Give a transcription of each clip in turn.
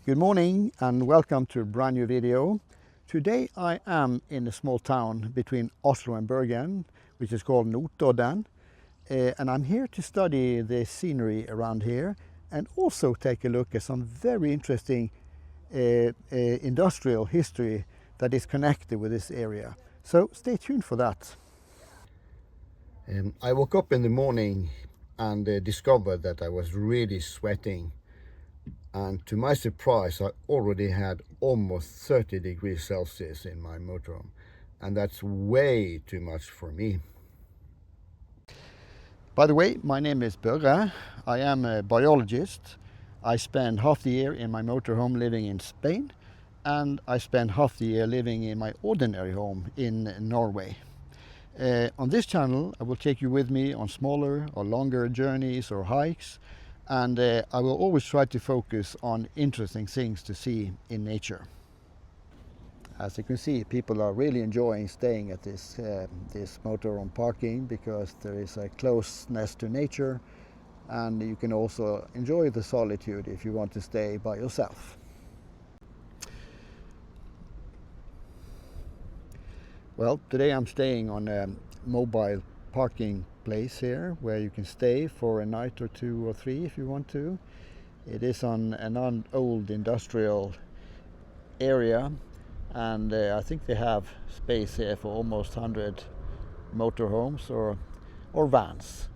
Good morning and welcome to a brand new video. Today I am in a small town between Oslo and Bergen, which is called Notodden, and I'm here to study the scenery around here and also take a look at some very interesting industrial history that is connected with this area. So stay tuned for that. I woke up in the morning and discovered that I was really sweating. And to my surprise, I already had almost 30 degrees Celsius in my motorhome. And that's way too much for me. By the way, my name is Børre. I am a biologist. I spend half the year in my motorhome living in Spain. And I spend half the year living in my ordinary home in Norway. On this channel, I will take you with me on smaller or longer journeys or hikes. And I will always try to focus on interesting things to see in nature. As you can see, people are really enjoying staying at this motorhome parking because there is a closeness to nature, and you can also enjoy the solitude if you want to stay by yourself. Well, today I'm staying on a mobile parking place here where you can stay for a night or two or three if you want to. It is on an old industrial area, and I think they have space here for almost 100 motorhomes or vans.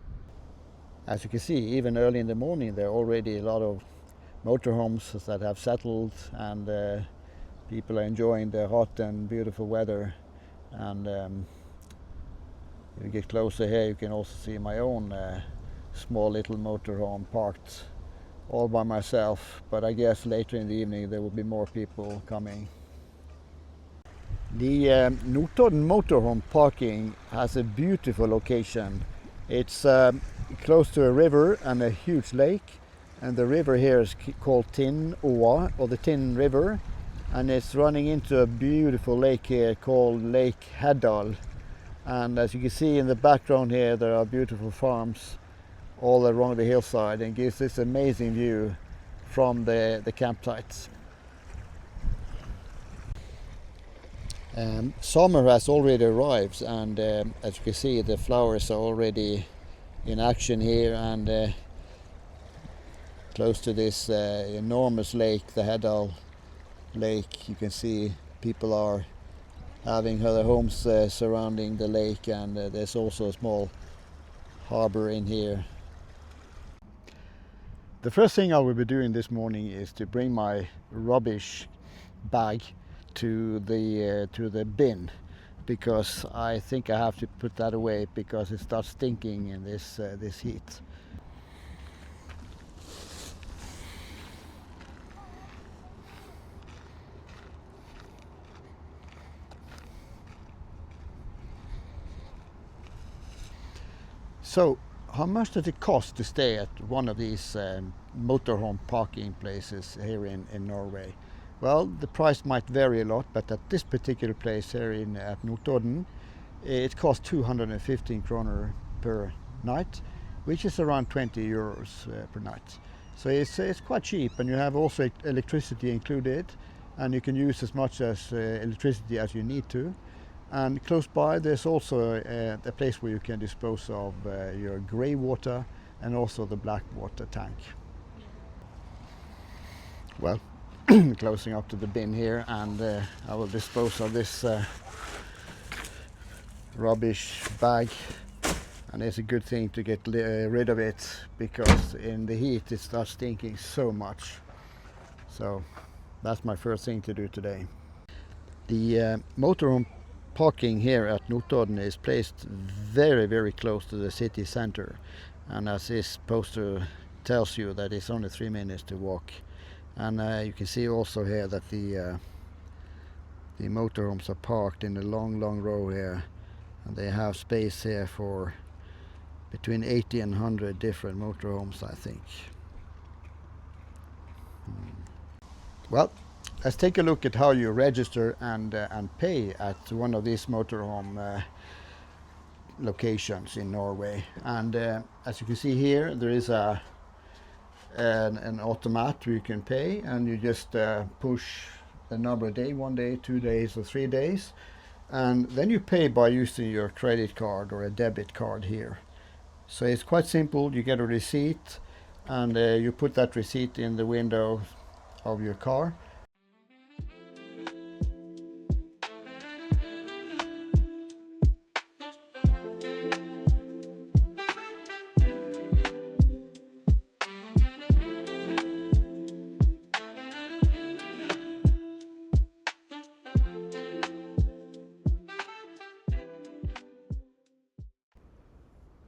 As you can see, even early in the morning there are already a lot of motorhomes that have settled, and people are enjoying the hot and beautiful weather. And if you get closer here, you can also see my own small little motorhome parked all by myself, but I guess later in the evening there will be more people coming. The Notodden motorhome parking has a beautiful location. It's close to a river and a huge lake, and the river here is called Tinnåa, or the Tinn River, and it's running into a beautiful lake here called Lake Heddal. And as you can see in the background here, there are beautiful farms all along the hillside, and gives this amazing view from the campsites. Summer has already arrived, and as you can see, the flowers are already in action here, and close to this enormous lake, the Heddal Lake, you can see people are having their homes surrounding the lake, and there's also a small harbor in here. The first thing I will be doing this morning is to bring my rubbish bag to the bin, because I think I have to put that away because it starts stinking in this heat. So, how much does it cost to stay at one of these motorhome parking places here in Norway? Well, the price might vary a lot, but at this particular place here at Notodden, it costs 215 kroner per night, which is around 20 euros per night. So it's quite cheap, and you have also electricity included, and you can use as much electricity as you need to. And close by there's also a place where you can dispose of your grey water and also the black water tank. Well, closing up to the bin here, and I will dispose of this rubbish bag, and it's a good thing to get rid of it, because in the heat it starts stinking so much. So that's my first thing to do today. The motorhome parking here at Notodden is placed very, very close to the city center, and as this poster tells you, that it's only 3 minutes to walk. And you can see also here that the motorhomes are parked in a long row here, and they have space here for between 80 and 100 different motorhomes, I think. Well, let's take a look at how you register and pay at one of these motorhome locations in Norway. And as you can see here, there is a an automat where you can pay, and you just push the number of day, 1 day, 2 days, or 3 days, and then you pay by using your credit card or a debit card here. So it's quite simple. You get a receipt, and you put that receipt in the window of your car.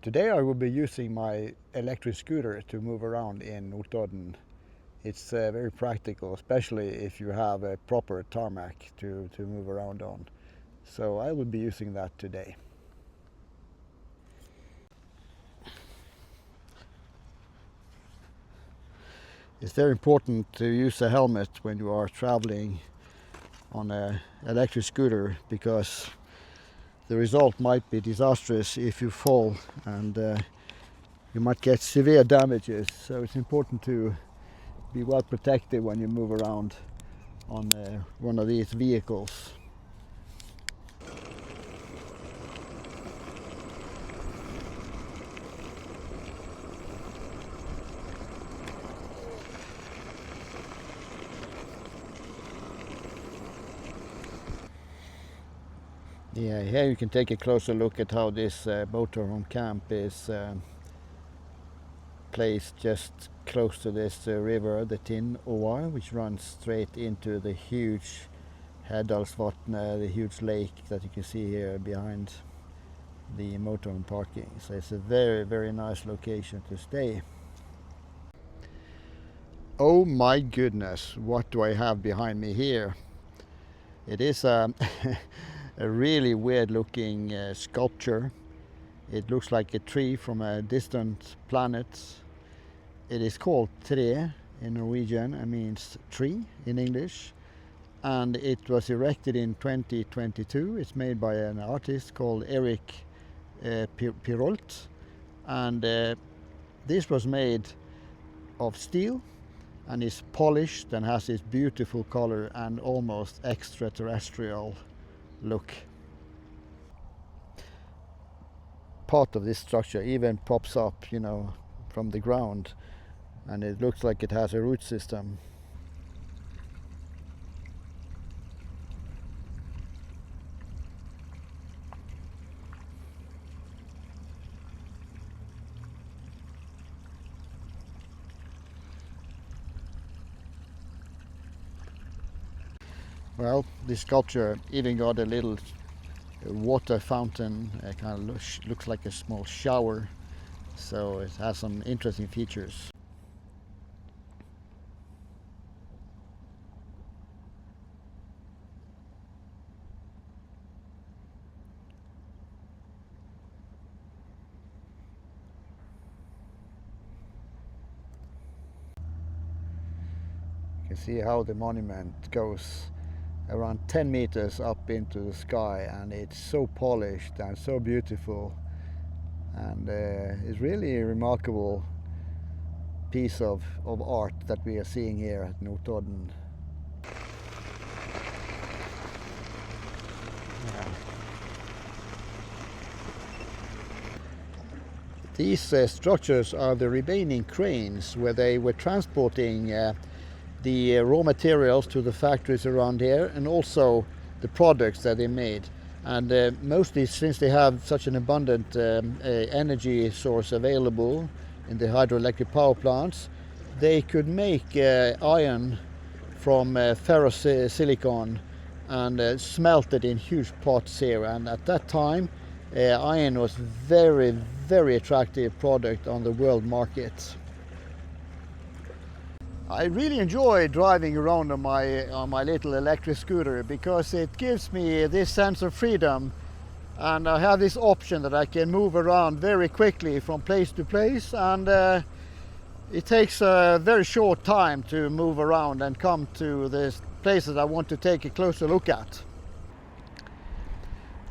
Today I will be using my electric scooter to move around in Notodden. It's very practical, especially if you have a proper tarmac to move around on. So I will be using that today. It's very important to use a helmet when you are traveling on an electric scooter, because the result might be disastrous if you fall, and you might get severe damages. So it's important to be well protected when you move around on one of these vehicles. Yeah, here you can take a closer look at how this motorhome camp is placed just close to this river, the Tin Oar, which runs straight into the huge Hedalsvatn, the huge lake that you can see here behind the motorhome parking. So it's a very, very nice location to stay. Oh my goodness, what do I have behind me here? It is a really weird looking sculpture. It looks like a tree from a distant planet. It is called tre in Norwegian, it means tree in English, and it was erected in 2022. It's made by an artist called Erik Pirolt, and this was made of steel and is polished and has this beautiful color and almost extraterrestrial look. Part of this structure even pops up, you know, from the ground, and it looks like it has a root system. Well, this sculpture even got a little water fountain, kind of looks like a small shower, so it has some interesting features. You can see how the monument goes around 10 meters up into the sky, and it's so polished and so beautiful, and it's really a remarkable piece of art that we are seeing here at Notodden. Yeah. These structures are the remaining cranes where they were transporting the raw materials to the factories around here, and also the products that they made. And mostly, since they have such an abundant energy source available in the hydroelectric power plants, they could make iron from ferrosilicon and smelt it in huge pots here. And at that time, iron was very, very attractive product on the world market. I really enjoy driving around on my little electric scooter, because it gives me this sense of freedom, and I have this option that I can move around very quickly from place to place, and it takes a very short time to move around and come to the places I want to take a closer look at.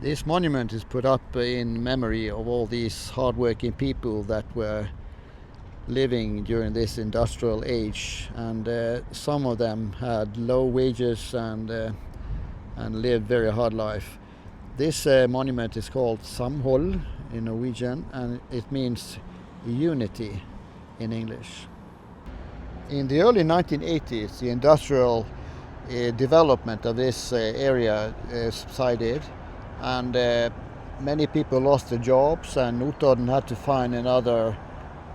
This monument is put up in memory of all these hard-working people that were living during this industrial age, and some of them had low wages and lived very hard life. This monument is called Samhold in Norwegian, and it means unity in English. In the early 1980s, the industrial development of this area subsided, and many people lost their jobs, and Notodden had to find another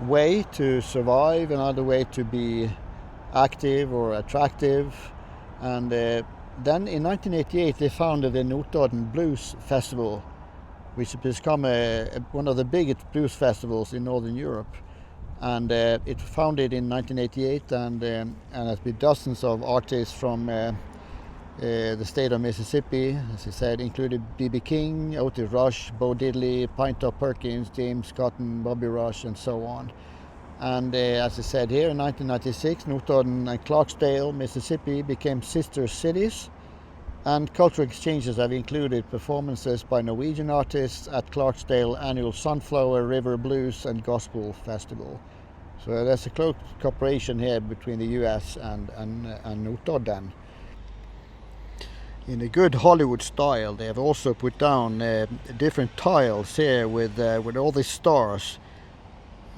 way to survive, another way to be active or attractive. And then in 1988 they founded the Notodden Blues Festival, which has become one of the biggest blues festivals in Northern Europe. And it was founded in 1988 and has been dozens of artists from the state of Mississippi, as I said, included B.B. King, Otis Rush, Bo Diddley, Pinetop Perkins, James Cotton, Bobby Rush, and so on. And as I said, here in 1996, Notodden and Clarksdale, Mississippi became sister cities, and cultural exchanges have included performances by Norwegian artists at Clarksdale annual Sunflower River Blues and Gospel Festival. So there's a close cooperation here between the US and Notodden. In a good Hollywood style, they have also put down different tiles here with all the stars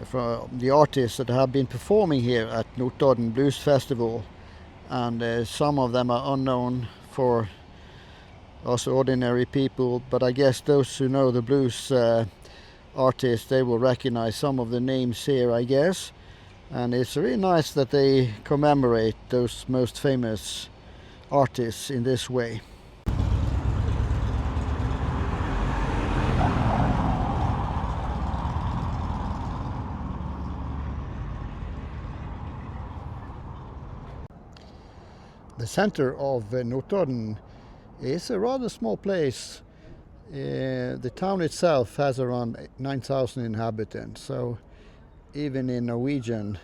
from the artists that have been performing here at Notodden Blues Festival, and some of them are unknown for us ordinary people, but I guess those who know the blues artists, they will recognize some of the names here, I guess. And it's really nice that they commemorate those most famous artists in this way. The center of Notodden is a rather small place. The town itself has around 9,000 inhabitants, so even in Norwegian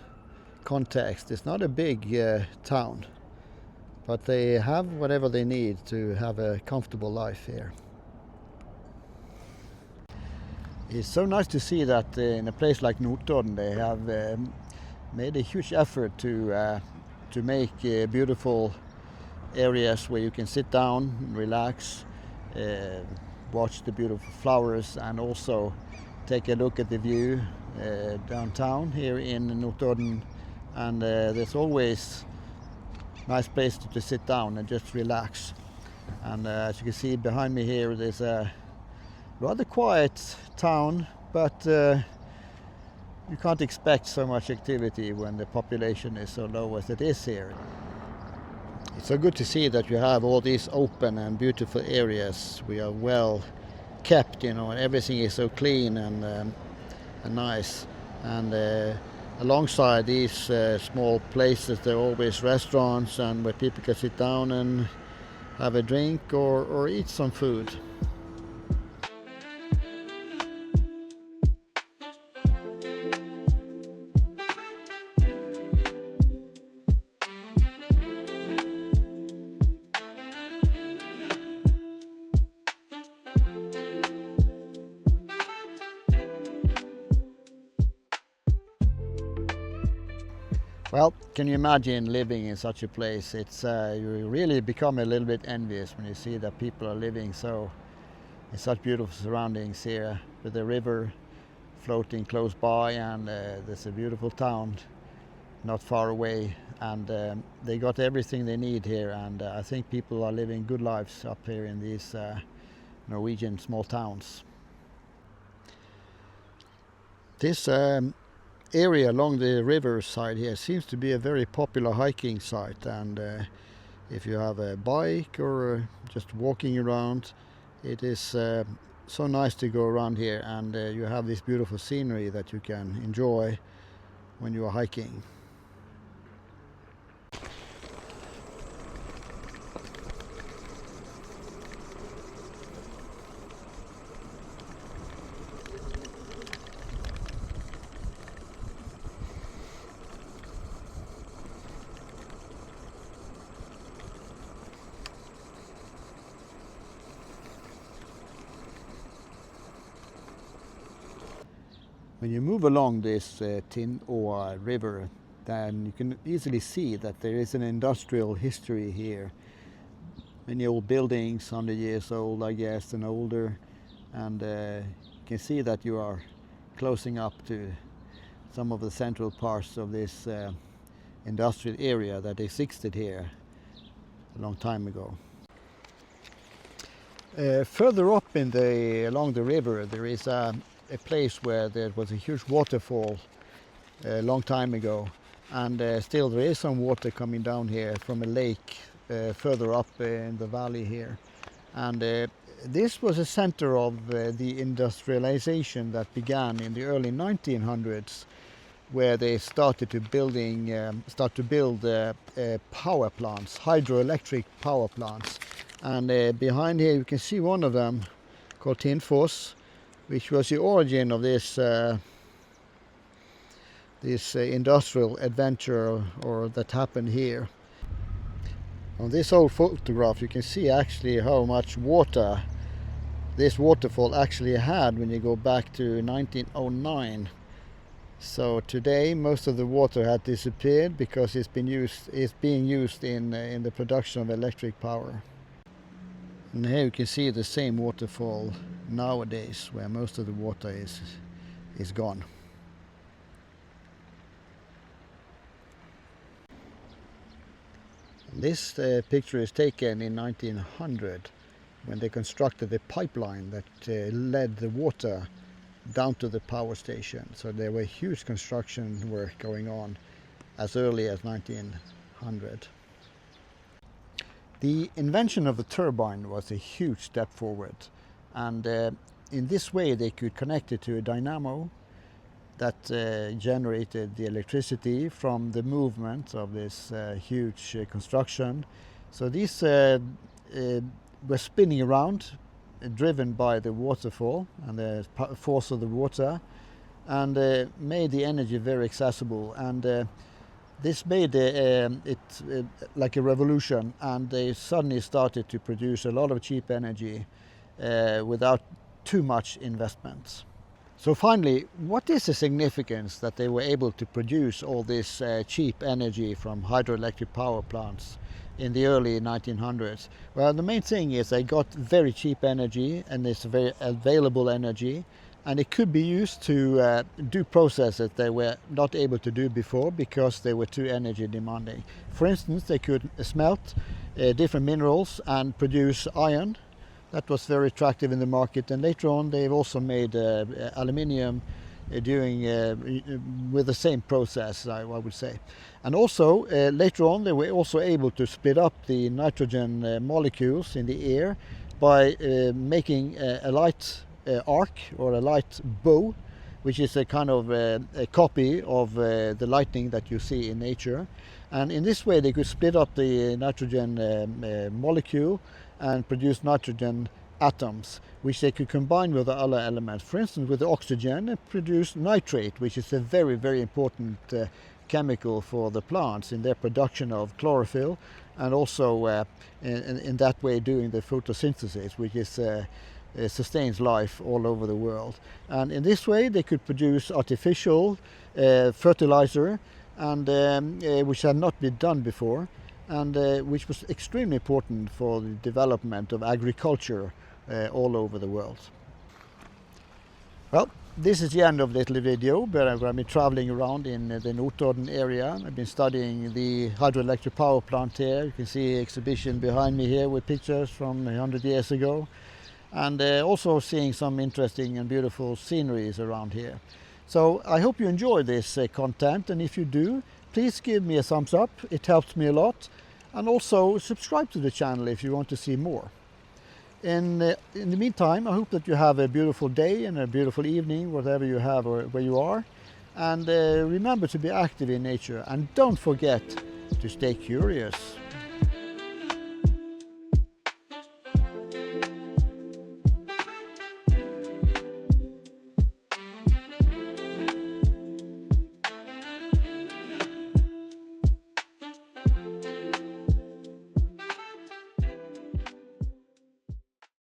context, it's not a big town. But they have whatever they need to have a comfortable life here. It's so nice to see that in a place like Notodden they have made a huge effort to make beautiful areas where you can sit down and relax, watch the beautiful flowers, and also take a look at the view downtown here in Notodden. And there's always nice place to sit down and just relax. And as you can see behind me here, there's a rather quiet town, but you can't expect so much activity when the population is so low as it is here. It's so good to see that you have all these open and beautiful areas. We are well kept, and everything is so clean and nice. And alongside these small places, there are always restaurants and where people can sit down and have a drink or eat some food. Well, can you imagine living in such a place? It's you really become a little bit envious when you see that people are living in such beautiful surroundings here, with the river floating close by, and there's a beautiful town not far away, and they got everything they need here, and I think people are living good lives up here in these Norwegian small towns. This area along the river side here seems to be a very popular hiking site, and if you have a bike or just walking around, it is so nice to go around here, and you have this beautiful scenery that you can enjoy when you are hiking. When you move along this Tin Åa river, then you can easily see that there is an industrial history here. Many old buildings, 100 years old I guess and older, and you can see that you are closing up to some of the central parts of this industrial area that existed here a long time ago. Further up along the river there is a place where there was a huge waterfall a long time ago, and still there is some water coming down here from a lake further up in the valley here. And this was a center of the industrialization that began in the early 1900s, where they started to build power plants, hydroelectric power plants. And behind here you can see one of them called Tinfoss, which was the origin of this industrial adventure or that happened here. On this old photograph you can see actually how much water this waterfall actually had when you go back to 1909. So today most of the water had disappeared because it's being used in the production of electric power. And here you can see the same waterfall nowadays, where most of the water is gone. This picture is taken in 1900 when they constructed the pipeline that led the water down to the power station. So there were huge construction work going on as early as 1900. The invention of the turbine was a huge step forward, and in this way they could connect it to a dynamo that generated the electricity from the movement of this huge construction. So these were spinning around, driven by the waterfall and the force of the water, and made the energy very accessible. And this made it like a revolution, and they suddenly started to produce a lot of cheap energy without too much investments. So finally, what is the significance that they were able to produce all this cheap energy from hydroelectric power plants in the early 1900s? Well, the main thing is they got very cheap energy, and it's very available energy, and it could be used to do processes they were not able to do before because they were too energy demanding. For instance, they could smelt different minerals and produce iron. That was very attractive in the market, and later on they've also made aluminium with the same process, I would say. And also later on they were also able to split up the nitrogen molecules in the air by making a light arc or a light bow, which is a kind of a copy of the lightning that you see in nature. And in this way they could split up the nitrogen molecule and produce nitrogen atoms, which they could combine with the other elements. For instance, with the oxygen, and produce nitrate, which is a very, very important chemical for the plants in their production of chlorophyll, and also in that way doing the photosynthesis, which is sustains life all over the world. And in this way they could produce artificial fertilizer, and which had not been done before, and which was extremely important for the development of agriculture all over the world. Well, this is the end of this little video, but I've been traveling around in the Notodden area. I've been studying the hydroelectric power plant here. You can see an exhibition behind me here with pictures from 100 years ago, and also seeing some interesting and beautiful sceneries around here. So I hope you enjoy this content, and if you do, please give me a thumbs up. It helps me a lot. And also subscribe to the channel if you want to see more. In the meantime, I hope that you have a beautiful day and a beautiful evening, whatever you have or where you are. And remember to be active in nature, and don't forget to stay curious.